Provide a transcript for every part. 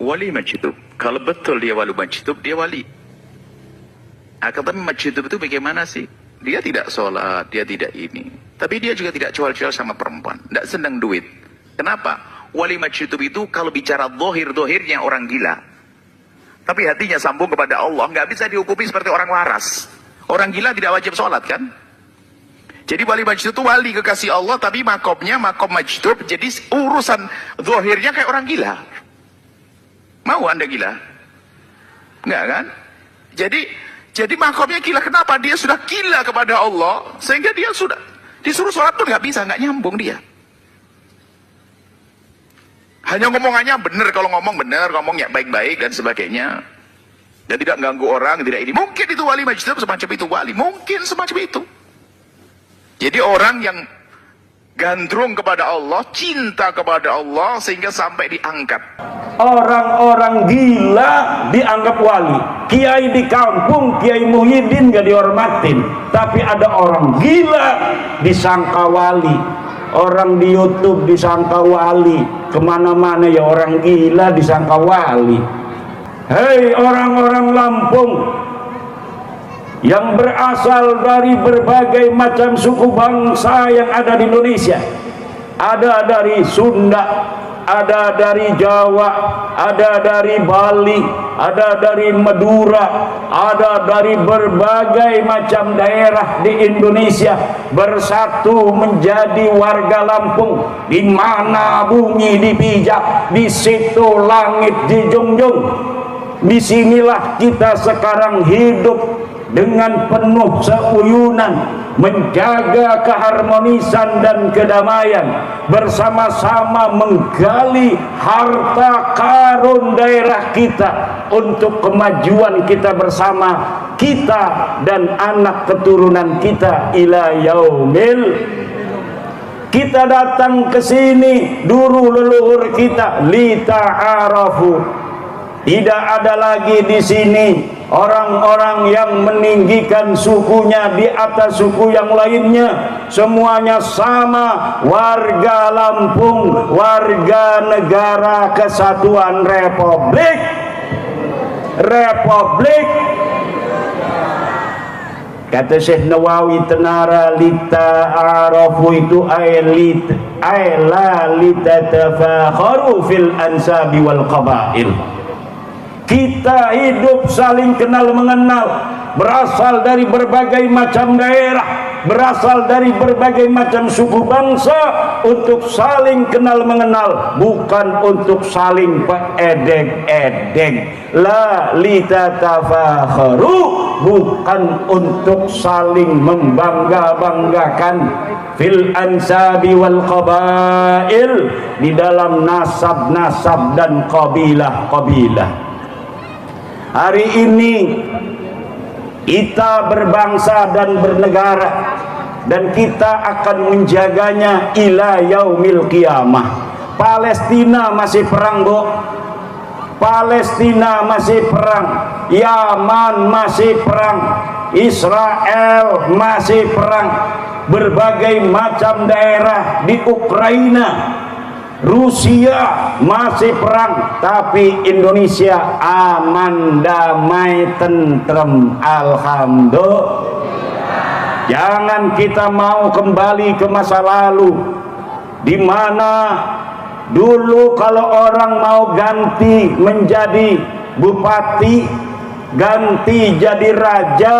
wali majtub. Kalau betul dia wali majtub, dia wali. Tapi majtub itu bagaimana sih? Dia tidak sholat, dia tidak ini. Tapi dia juga tidak jual-jual sama perempuan. Tidak senang duit. Kenapa? Wali majtub itu kalau bicara dohir-dohirnya orang gila. Tapi hatinya sambung kepada Allah. Nggak bisa dihukumi seperti orang waras. Orang gila tidak wajib sholat kan? Jadi wali majtub itu wali kekasih Allah. Tapi makomnya makom majtub. Jadi urusan dohirnya kayak orang gila. Mau anda gila? Enggak kan? Jadi makomnya gila. Kenapa? Dia sudah gila kepada Allah. Sehingga dia sudah disuruh sholat pun nggak bisa. Nggak nyambung dia. Hanya ngomongannya benar, kalau ngomong benar, ngomongnya baik-baik dan sebagainya. Dan tidak ganggu orang, tidak ini. Mungkin itu wali majtub semacam itu wali. Mungkin semacam itu. Jadi orang yang gandrung kepada Allah, cinta kepada Allah, sehingga sampai diangkat. Orang-orang gila dianggap wali. Kiai di kampung, Kiai Muhyiddin gak dihormatin. Tapi ada orang gila disangka wali. Orang di YouTube disangka wali. Kemana-mana ya orang gila disangka wali. Hei orang-orang Lampung yang berasal dari berbagai macam suku bangsa yang ada di Indonesia. Ada dari Sunda, ada dari Jawa, ada dari Bali, ada dari Madura, ada dari berbagai macam daerah di Indonesia bersatu menjadi warga Lampung. Di mana bumi dipijak, di situ langit dijunjung. Disinilah kita sekarang hidup dengan penuh seuyunan, menjaga keharmonisan dan kedamaian, bersama-sama menggali harta karun daerah kita untuk kemajuan kita bersama, kita dan anak keturunan kita ila yaumil. Kita datang ke sini dulu leluhur kita lita'arafu. Tidak ada lagi di sini orang-orang yang meninggikan sukunya di atas suku yang lainnya. Semuanya sama, warga Lampung, warga negara kesatuan Republik kata Syekh Nawawi Tenara, lita'arafu itu la litatafakharu fil ansabi wal qabail. Kita hidup saling kenal mengenal, berasal dari berbagai macam daerah, berasal dari berbagai macam suku bangsa, untuk saling kenal mengenal, bukan untuk saling edeg-edeg. La litatafakharu, bukan untuk saling membangga-banggakan fil ansabi wal qabail, di dalam nasab-nasab dan qabilah-qabilah. Hari ini kita berbangsa dan bernegara, dan kita akan menjaganya ila yaumil qiyamah. Palestina masih perang, Bu. Palestina masih perang, Yaman masih perang, Israel masih perang, berbagai macam daerah di Ukraina, Rusia masih perang, tapi Indonesia aman, damai, tentrem, alhamdulillah. Jangan kita mau kembali ke masa lalu, di mana dulu kalau orang mau ganti menjadi bupati, ganti jadi raja,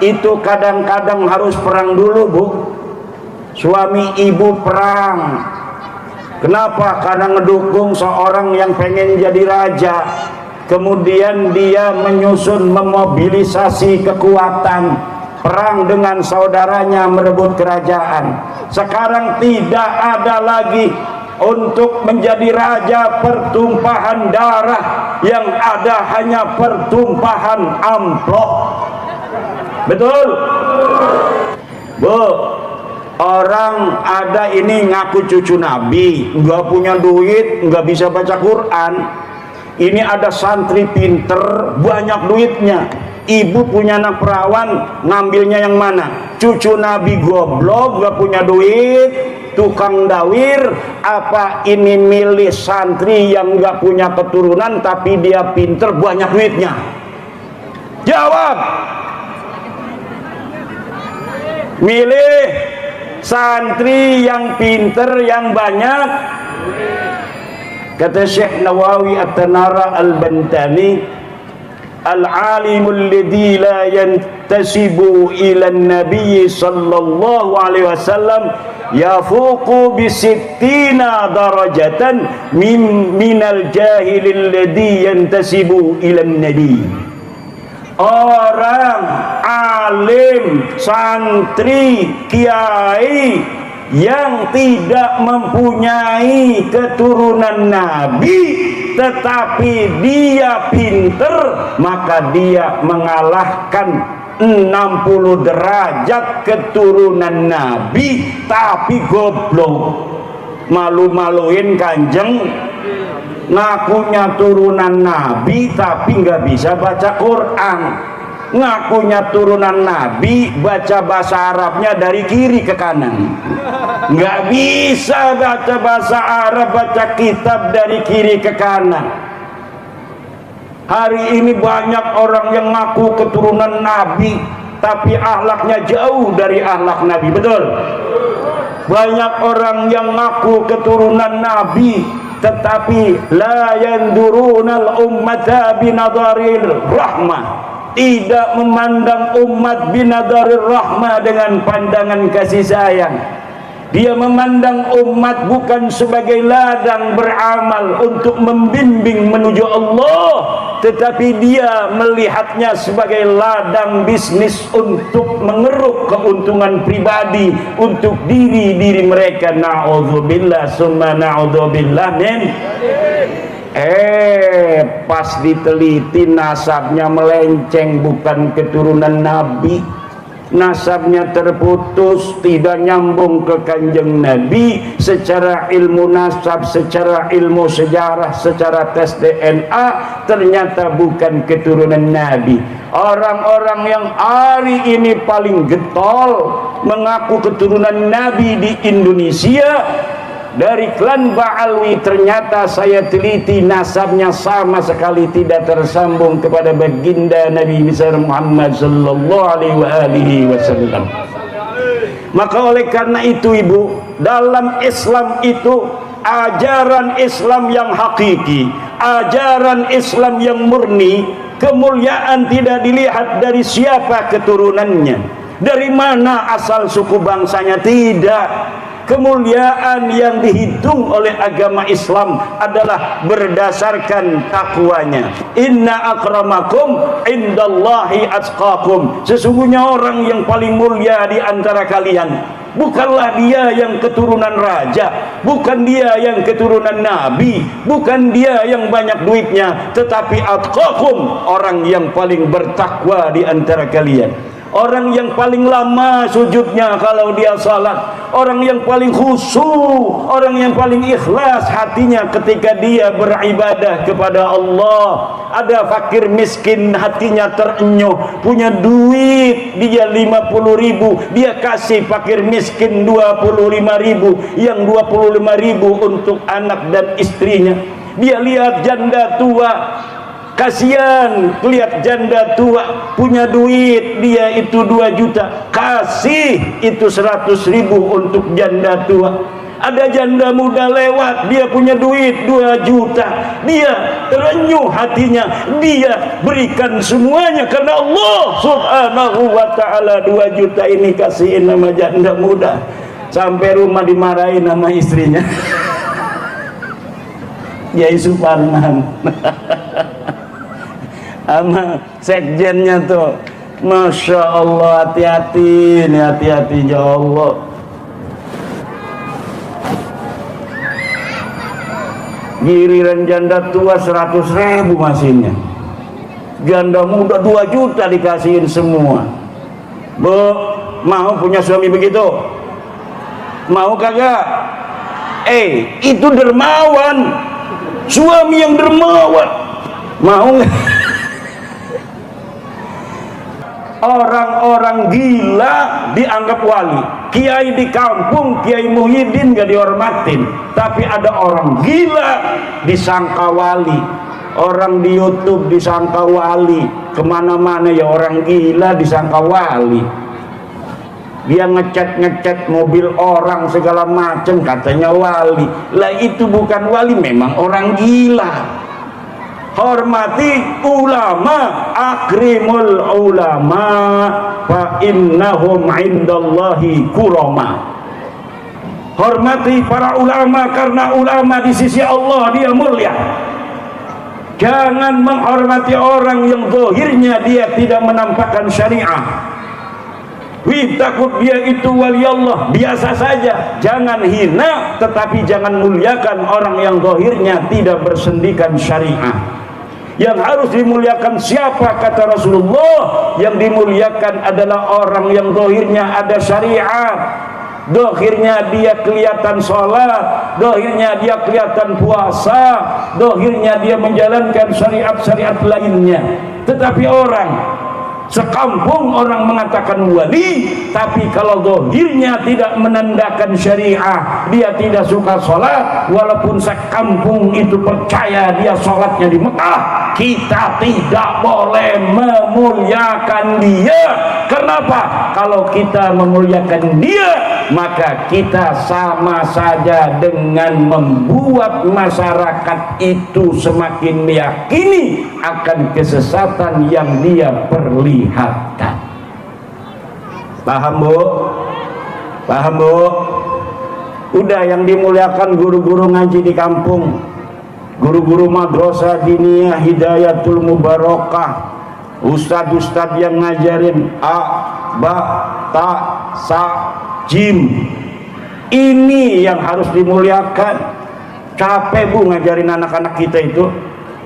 itu kadang-kadang harus perang dulu, Bu. Suami ibu perang. Kenapa? Karena ngedukung seorang yang pengen jadi raja. Kemudian dia menyusun, memobilisasi kekuatan, perang dengan saudaranya merebut kerajaan. Sekarang tidak ada lagi untuk menjadi raja pertumpahan darah, yang ada hanya pertumpahan amplop. Betul? Bu, orang ada ini ngaku cucu Nabi, nggak punya duit, nggak bisa baca Quran. Ini ada santri pinter, banyak duitnya, Ibu punya anak perawan, ngambilnya yang mana? Cucu Nabi goblok, gak punya duit, tukang dawir, apa ini milih santri yang gak punya keturunan tapi dia pinter, banyak duitnya? Jawab. Milih santri yang pinter, yang banyak. Kata Syekh Nawawi At-Tanara Al-Bantani, al-alimul ladzi la yantasibu ila an-nabiy sallallahu alaihi wasallam yafuqu bi sittina darajatan minal jahilil ladzi yantasibu ila an-nabi. Orang alim, santri, kiai yang tidak mempunyai keturunan Nabi tetapi dia pinter, maka dia mengalahkan 60 derajat keturunan Nabi tapi goblok. Malu-maluin Kanjeng, ngakunya turunan Nabi tapi nggak bisa baca Quran. Ngakunya turunan Nabi, baca bahasa Arabnya dari kiri ke kanan. Nggak bisa baca bahasa Arab, baca kitab dari kiri ke kanan. Hari ini banyak orang yang ngaku keturunan Nabi tapi akhlaknya jauh dari akhlak Nabi. Betul? Banyak orang yang ngaku keturunan Nabi tetapi la yandurunal ummata binadaril rahmah, tidak memandang umat binadarir rahmah dengan pandangan kasih sayang. Dia memandang umat bukan sebagai ladang beramal untuk membimbing menuju Allah, tetapi dia melihatnya sebagai ladang bisnis untuk mengeruk keuntungan pribadi untuk diri mereka. Na'udzubillah summa na'udzubillah min. Pas diteliti nasabnya melenceng, bukan keturunan Nabi. Nasabnya terputus, tidak nyambung ke Kanjeng Nabi secara ilmu nasab, secara ilmu sejarah, secara tes DNA, ternyata bukan keturunan Nabi. Orang-orang yang hari ini paling getol mengaku keturunan Nabi di Indonesia dari klan Ba'alwi, ternyata saya teliti nasabnya sama sekali tidak tersambung kepada baginda Nabi besar Muhammad sallallahu alaihi wasallam. Maka oleh karena itu ibu, dalam Islam itu ajaran Islam yang hakiki, ajaran Islam yang murni, kemuliaan tidak dilihat dari siapa keturunannya, dari mana asal suku bangsanya, tidak. Kemuliaan yang dihitung oleh agama Islam adalah berdasarkan takwanya. Inna akramakum indallahi atqakum. Sesungguhnya orang yang paling mulia di antara kalian bukanlah dia yang keturunan raja, bukan dia yang keturunan nabi, bukan dia yang banyak duitnya, tetapi atqakum, orang yang paling bertakwa di antara kalian. Orang yang paling lama sujudnya kalau dia salat, orang yang paling khusyuk, orang yang paling ikhlas hatinya ketika dia beribadah kepada Allah. Ada fakir miskin hatinya terenyuh, punya duit dia 50.000, dia kasih fakir miskin 25.000, yang 25.000 untuk anak dan istrinya. Dia lihat janda tua, kasihan lihat janda tua punya duit, dia itu 2 juta, kasih itu 100.000 untuk janda tua. Ada janda muda lewat, dia punya duit 2 juta, dia terenyuh hatinya, dia berikan semuanya karena Allah subhanahu wa ta'ala. 2 juta ini kasihin nama janda muda, sampai rumah dimarahin sama istrinya. Yai Suparman sama sekjennya tuh, Masya Allah, hati-hati nih, hati-hati ya Allah. Giliran janda tua 100.000 masihnya, janda muda 2 juta dikasihin semua. Bu, mau punya suami begitu? Mau kagak? Itu dermawan, suami yang dermawan. Mau nggak? Orang-orang gila dianggap wali. Kiai di kampung, Kiai Muhyiddin gak dihormatin, tapi ada orang gila disangka wali. Orang di YouTube disangka wali, kemana-mana ya orang gila disangka wali. Dia ngecat mobil orang segala macam katanya wali. Lah itu bukan wali, memang orang gila. Hormati ulama, akrimul ulama fa innahum indallahi kurama. Hormati para ulama karena ulama di sisi Allah dia mulia. Jangan menghormati orang yang zahirnya dia tidak menampakkan syariah. Takut dia itu wali Allah, biasa saja. Jangan hina, tetapi jangan muliakan orang yang zahirnya tidak bersendikan syariah. Yang harus dimuliakan siapa? Kata Rasulullah, yang dimuliakan adalah orang yang zahirnya ada syariat, zahirnya dia kelihatan sholat, zahirnya dia kelihatan puasa, zahirnya dia menjalankan syariat-syariat lainnya. Tetapi orang sekampung orang mengatakan wali, tapi kalau zahirnya tidak menandakan syariah, dia tidak suka sholat, walaupun sekampung itu percaya dia sholatnya di Mekah, kita tidak boleh memuliakan dia. Kenapa? Kalau kita memuliakan dia, maka kita sama saja dengan membuat masyarakat itu semakin meyakini akan kesesatan yang dia perlihatkan. Paham Bu? Paham Bu? Udah, yang dimuliakan guru-guru ngaji di kampung, guru-guru madrasah diniyah Hidayatul Mubarakah, ustadz-ustadz yang ngajarin a, ba, ta, sa, jim. Ini yang harus dimuliakan. Capek Bu ngajarin anak-anak kita itu.